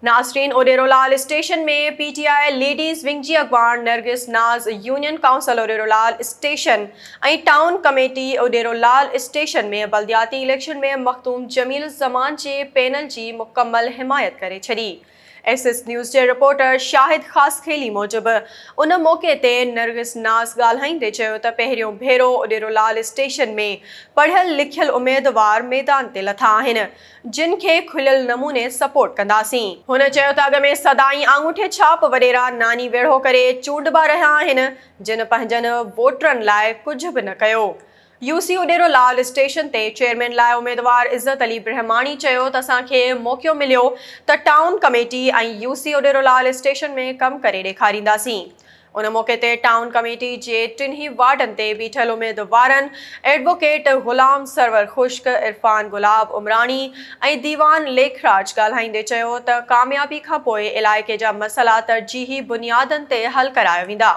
Nasreen ओडेरोलाल station में PTI ladies wing जी अगवान नरगिस नाज union council ओडेरोलाल station ऐं टाउन कमेटी ओडेरोलाल स्टेशन में बल्दियाती इलेक्शन में मखदूम जमील ज़मान जे पैनल की मुकम्मल हिमायत करे छड़ी। एसएस न्यूज़ के रिपोर्टर शाहिद ख़ास खेली मूजिब उन मौके ते नरगिस नाज़ ॻाल्हाईंदे चयो त पहिरियों भेरो ओडेरोलाल स्टेशन में पढ़ियल लिखियल उम्मीदवार मैदान ते लथा आहिनि जिन खे खुलियल नमूने सपोर्ट कंदासीं। हुन चयो त अॻ में सदाई आङूठे छाप वडेरा नानी वेढ़ो करे चूंडबा रहिया आहिनि जिन पंहिंजनि वोटरनि लाइ कुझु बि न कयो। यूसी ओडेरोलाल स्टेशन ते चेयरमैन लाइ उम्मीदवार इज़त अली ब्रह्माणी चयो त असांखे मौक़ो मिलियो त टाउन कमेटी ऐं यूसी ओडेरोलाल स्टेशन में कमु करे ॾेखारींदासीं। उन मौक़े ते टाउन कमेटी जे टिन्ही वार्डनि ते बीठल उम्मीदवारनि एडवोकेट ग़ुलाम सरवर ख़ुश्क, इरफान गुलाब उमरानी ऐं दीवान लेखराज ॻाल्हाईंदे चयो त कामयाबी खां पोइ इलाइक़े जा मसइला तरजीही बुनियादनि ते हल कराया वेंदा।